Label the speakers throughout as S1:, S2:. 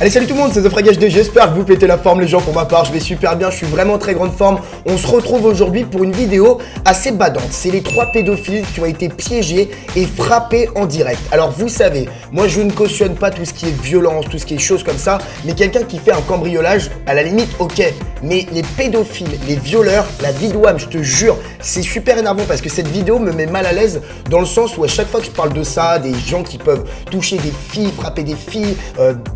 S1: Allez, salut tout le monde, c'est TheFragH2, j'espère que vous pétez la forme les gens. Pour ma part, je vais super bien, je suis vraiment en très grande forme. On se retrouve aujourd'hui pour une vidéo assez badante. C'est les 3 pédophiles qui ont été piégés et frappés en direct. Alors vous savez, moi je ne cautionne pas tout ce qui est violence, tout ce qui est choses comme ça, mais quelqu'un qui fait un cambriolage, à la limite, ok. Mais les pédophiles, les violeurs, la vie de WAM, je te jure, c'est super énervant parce que cette vidéo me met mal à l'aise dans le sens où à chaque fois que je parle de ça, des gens qui peuvent toucher des filles, frapper des filles,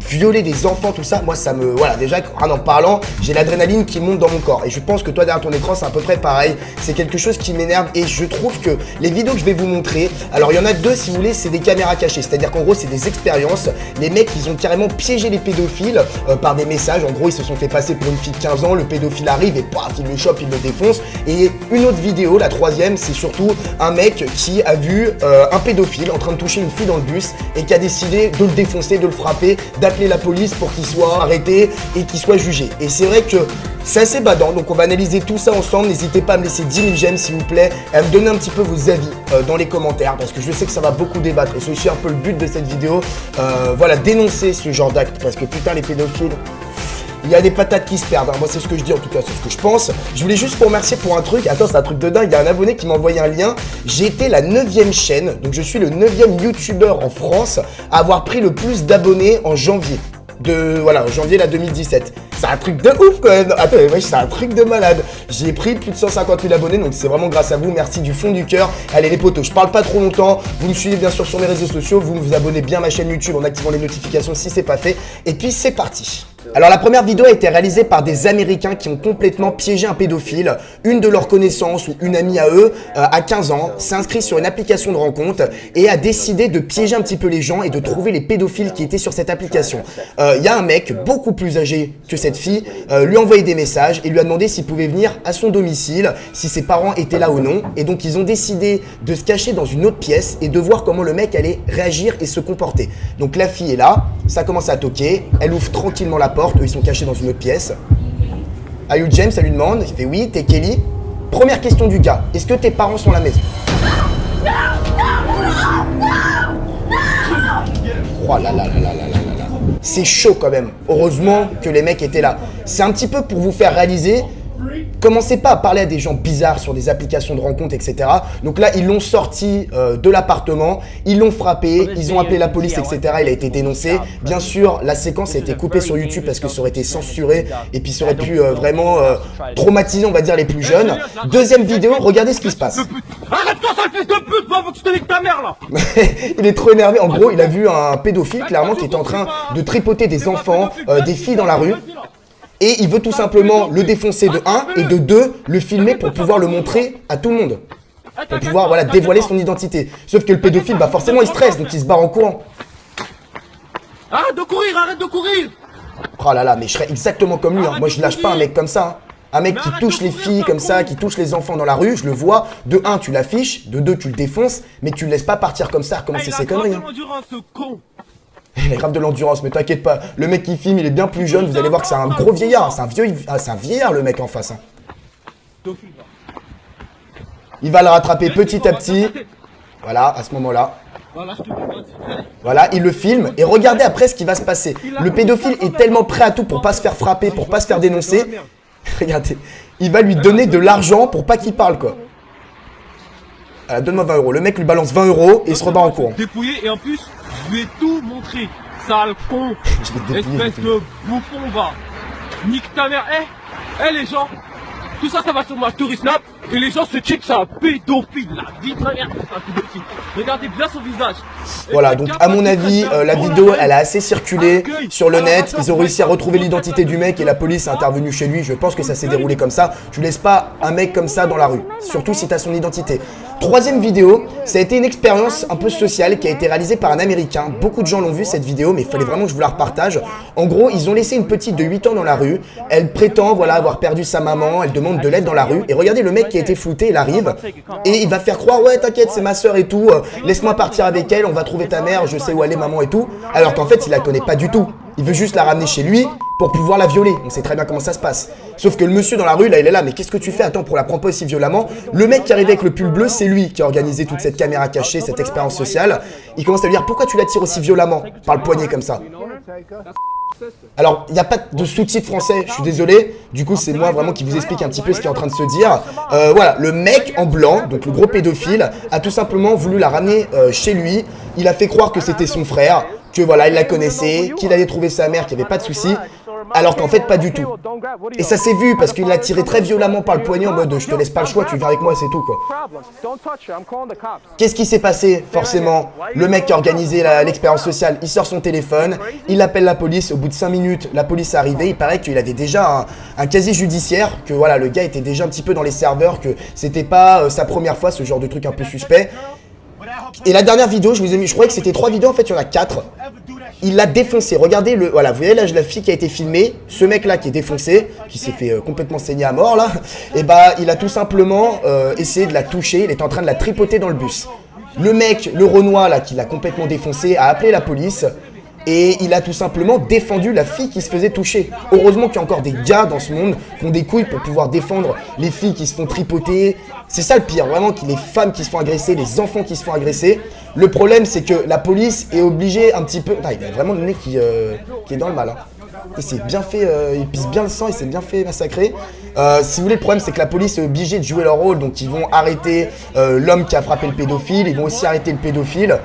S1: violer des enfants, tout ça, moi ça me... Voilà, déjà en parlant, j'ai l'adrénaline qui monte dans mon corps. Et je pense que toi derrière ton écran, c'est à peu près pareil. C'est quelque chose qui m'énerve et je trouve que les vidéos que je vais vous montrer, alors il y en a 2 si vous voulez, c'est des caméras cachées. C'est-à-dire qu'en gros, c'est des expériences. Les mecs, ils ont carrément piégé les pédophiles par des messages. En gros, ils se sont fait passer pour une fille de 15 ans, le pédophile arrive et paf, il le chope, il le défonce. Et une autre vidéo, la 3e, c'est surtout un mec qui a vu un pédophile en train de toucher une fille dans le bus et qui a décidé de le défoncer, de le frapper, d'appeler la police pour qu'il soit arrêté et qu'il soit jugé. Et c'est vrai que c'est assez badant, donc on va analyser tout ça ensemble. N'hésitez pas à me laisser 10 000 j'aime s'il vous plaît, et à me donner un petit peu vos avis dans les commentaires, parce que je sais que ça va beaucoup débattre, et c'est aussi un peu le but de cette vidéo, voilà, dénoncer ce genre d'acte, parce que putain les pédophiles, il y a des patates qui se perdent, hein. Moi c'est ce que je dis en tout cas, c'est ce que je pense. Je voulais juste vous remercier pour un truc, attends c'est un truc de dingue, il y a un abonné qui m'a envoyé un lien. J'ai été la 9e chaîne, donc je suis le 9e youtubeur en France à avoir pris le plus d'abonnés en janvier. Voilà, en janvier là 2017. C'est un truc de ouf quand même. Attends, ouais, c'est un truc de malade. J'ai pris plus de 150 000 abonnés, donc c'est vraiment grâce à vous. Merci du fond du cœur. Allez les potos, je parle pas trop longtemps. Vous me suivez bien sûr sur mes réseaux sociaux. Vous vous abonnez bien à ma chaîne YouTube en activant les notifications si c'est pas fait. Et puis c'est parti. Alors la première vidéo a été réalisée par des Américains qui ont complètement piégé un pédophile. Une de leurs connaissances ou une amie à eux, à 15 ans, s'est inscrite sur une application de rencontre et a décidé de piéger un petit peu les gens et de trouver les pédophiles qui étaient sur cette application. Il y a un mec beaucoup plus âgé que cette fille, lui a envoyé des messages et lui a demandé s'il pouvait venir à son domicile, si ses parents étaient là ou non. Et donc ils ont décidé de se cacher dans une autre pièce et de voir comment le mec allait réagir et se comporter. Donc la fille est là, ça commence à toquer, elle ouvre tranquillement la porte, eux ils sont cachés dans une autre pièce. Are you James? Elle lui demande, il fait oui, t'es Kelly. Première question du gars, est-ce que tes parents sont à la maison? Oh là là là là là là là. C'est chaud quand même, heureusement que les mecs étaient là. C'est un petit peu pour vous faire réaliser. Commencez pas à parler à des gens bizarres sur des applications de rencontres, etc. Donc là, ils l'ont sorti de l'appartement, ils l'ont frappé, ils ont appelé la police, etc. Il a été dénoncé. Bien sûr, la séquence a été coupée sur YouTube parce que ça aurait été censuré et puis ça aurait pu vraiment traumatiser, on va dire, les plus jeunes. Deuxième vidéo, regardez ce qui se passe.
S2: Arrête-toi, sale fils de pute, moi, faut que tu te niques ta mère, là.
S1: Il est trop énervé. En gros, il a vu un pédophile, clairement, qui était en train de tripoter des enfants, des filles dans la rue. Et il veut tout simplement le défoncer de 1 et de 2, le filmer pour pouvoir le montrer à tout le monde. Pour pouvoir voilà, dévoiler son identité. Sauf que le pédophile, bah forcément il stresse, donc il se barre en courant.
S2: Arrête de courir, arrête de courir.
S1: Oh là là, mais je serais exactement comme lui, hein. Moi je lâche pas un mec comme ça, hein. Un mec qui touche les filles comme ça, qui touche les enfants dans la rue, je le vois. De 1, tu l'affiches, de 2, tu le défonces, mais tu le laisses pas partir comme ça, recommencer ses conneries, hein. Il a grave de l'endurance, mais t'inquiète pas, le mec qui filme, il est bien plus jeune, vous allez voir que c'est un gros vieillard, c'est un vieillard le mec en face, hein. Il va le rattraper petit à petit, voilà, à ce moment-là. Voilà, il le filme, et regardez après ce qui va se passer. Le pédophile est tellement prêt à tout pour pas se faire frapper, pour pas se faire dénoncer. Regardez, il va lui donner de l'argent pour pas qu'il parle, quoi. Donne-moi 20 €, le mec lui balance 20 € et il se rebat en courant.
S2: Dépouillé, et en plus, je lui ai tout montré. Sale con, espèce de bouffon, va. Nique ta mère, les gens, tout ça, ça va sur ma story snap, et les gens se checkent, c'est un pédophile, la vie de ma mère, c'est un pédophile. Regardez bien son visage.
S1: Voilà, donc à mon avis, la vidéo, elle a assez circulé sur le net. Ils ont réussi à retrouver l'identité du mec et la police est intervenue chez lui. Je pense que ça s'est déroulé comme ça. Tu laisses pas un mec comme ça dans la rue, surtout si tu as son identité. 3e vidéo, ça a été une expérience un peu sociale qui a été réalisée par un Américain. Beaucoup de gens l'ont vu cette vidéo, mais il fallait vraiment que je vous la repartage. En gros, ils ont laissé une petite de 8 ans dans la rue. Elle prétend voilà, avoir perdu sa maman, elle demande de l'aide dans la rue. Et regardez le mec qui a été flouté, il arrive et il va faire croire ouais t'inquiète c'est ma soeur et tout, laisse-moi partir avec elle, on va trouver ta mère, je sais où elle est maman et tout. Alors qu'en fait il la connaît pas du tout. Il veut juste la ramener chez lui pour pouvoir la violer. On sait très bien comment ça se passe. Sauf que le monsieur dans la rue, là, il est là. Mais qu'est-ce que tu fais? Attends, pour la prendre pas aussi violemment. Le mec qui arrive avec le pull bleu, c'est lui qui a organisé toute cette caméra cachée, cette expérience sociale. Il commence à lui dire pourquoi tu la tires aussi violemment par le poignet comme ça. Alors, il n'y a pas de sous-titres français, je suis désolé. Du coup, c'est moi vraiment qui vous explique un petit peu ce qui est en train de se dire. Voilà, le mec en blanc, donc le gros pédophile, a tout simplement voulu la ramener chez lui. Il a fait croire que c'était son frère, que voilà, il la connaissait, qu'il allait trouver sa mère, qu'il n'y avait pas de souci. Alors qu'en fait, pas du tout. Et ça s'est vu parce qu'il l'a tiré très violemment par le poignet en mode « je te laisse pas le choix, tu viens avec moi, c'est tout quoi ». Qu'est-ce qui s'est passé forcément? Le mec qui a organisé l'expérience sociale, il sort son téléphone, il appelle la police, au bout de 5 minutes, la police est arrivée, il paraît qu'il avait déjà un casier judiciaire, que voilà, le gars était déjà un petit peu dans les serveurs, que c'était pas sa première fois, ce genre de truc un peu suspect. Et la dernière vidéo, je vous ai mis, je croyais que c'était 3 vidéos, en fait il y en a 4. Il l'a défoncé, regardez le, voilà, vous voyez là la fille qui a été filmée, ce mec là qui est défoncé, qui s'est fait complètement saigner à mort là, et bah il a tout simplement essayé de la toucher, il est en train de la tripoter dans le bus. Le mec, le Renoir là qui l'a complètement défoncé, a appelé la police et il a tout simplement défendu la fille qui se faisait toucher. Heureusement qu'il y a encore des gars dans ce monde qui ont des couilles pour pouvoir défendre les filles qui se font tripoter. C'est ça le pire, vraiment, les femmes qui se font agresser, les enfants qui se font agresser. Le problème, c'est que la police est obligée un petit peu... Ah, il a vraiment le nez qui est dans le mal. Hein. Il s'est bien fait... il pisse bien le sang, il s'est bien fait massacrer. Si vous voulez, le problème, c'est que la police est obligée de jouer leur rôle. Donc, ils vont arrêter l'homme qui a frappé le pédophile. Ils vont aussi arrêter le pédophile.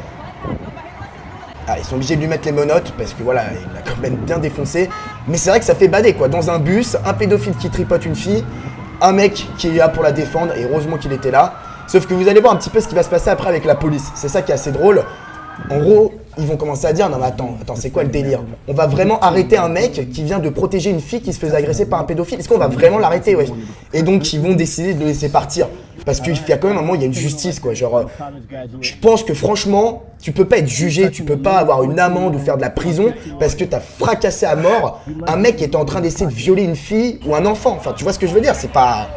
S1: Ah, ils sont obligés de lui mettre les menottes parce que voilà, il l'a quand même bien défoncé. Mais c'est vrai que ça fait bader quoi. Dans un bus, un pédophile qui tripote une fille, un mec qui est là pour la défendre, et heureusement qu'il était là. Sauf que vous allez voir un petit peu ce qui va se passer après avec la police. C'est ça qui est assez drôle. En gros, ils vont commencer à dire, non mais attends, c'est quoi le délire? On va vraiment arrêter un mec qui vient de protéger une fille qui se faisait agresser par un pédophile? Est-ce qu'on va vraiment l'arrêter, ouais? Et donc, ils vont décider de le laisser partir. Parce qu'il y a quand même un moment, il y a une justice, quoi. Genre, je pense que franchement, tu peux pas être jugé, tu peux pas avoir une amende ou faire de la prison parce que t'as fracassé à mort un mec qui était en train d'essayer de violer une fille ou un enfant. Enfin, tu vois ce que je veux dire? C'est pas...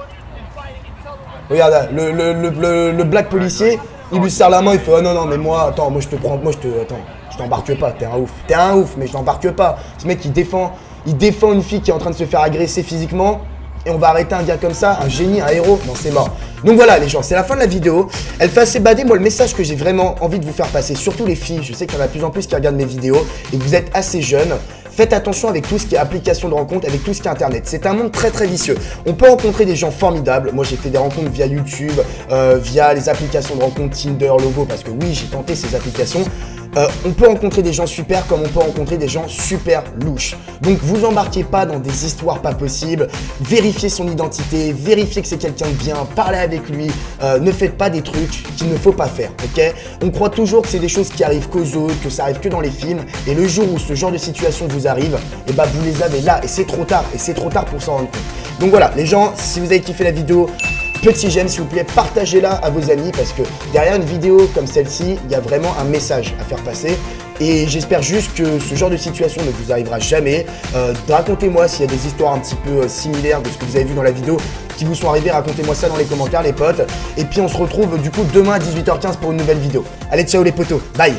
S1: Regarde, le black policier, il lui serre la main, il fait « Oh non, non, mais moi, attends, moi je te prends, attends, je t'embarque pas, t'es un ouf. T'es un ouf, mais je t'embarque pas. » Ce mec, il défend une fille qui est en train de se faire agresser physiquement. Et on va arrêter un gars comme ça, un génie, un héros? Non, c'est mort. Donc voilà les gens, c'est la fin de la vidéo. Elle fait assez bader. Moi, le message que j'ai vraiment envie de vous faire passer, surtout les filles, je sais qu'il y en a de plus en plus qui regardent mes vidéos et que vous êtes assez jeunes. Faites attention avec tout ce qui est application de rencontre, avec tout ce qui est internet. C'est un monde très très vicieux. On peut rencontrer des gens formidables. Moi j'ai fait des rencontres via YouTube, via les applications de rencontre Tinder, Logo, parce que oui, j'ai tenté ces applications. On peut rencontrer des gens super comme on peut rencontrer des gens super louches. Donc vous embarquez pas dans des histoires pas possibles, vérifiez son identité, vérifiez que c'est quelqu'un de bien, parlez avec lui, ne faites pas des trucs qu'il ne faut pas faire, ok? On croit toujours que c'est des choses qui arrivent qu'aux autres, que ça arrive que dans les films, et le jour où ce genre de situation vous arrive, et bah vous les avez là, et c'est trop tard pour s'en rendre compte. Donc voilà, les gens, si vous avez kiffé la vidéo, petit j'aime s'il vous plaît, partagez-la à vos amis parce que derrière une vidéo comme celle-ci, il y a vraiment un message à faire passer. Et j'espère juste que ce genre de situation ne vous arrivera jamais. Racontez-moi s'il y a des histoires un petit peu similaires de ce que vous avez vu dans la vidéo qui vous sont arrivées. Racontez-moi ça dans les commentaires les potes. Et puis on se retrouve du coup demain à 18h15 pour une nouvelle vidéo. Allez, ciao les potos, bye.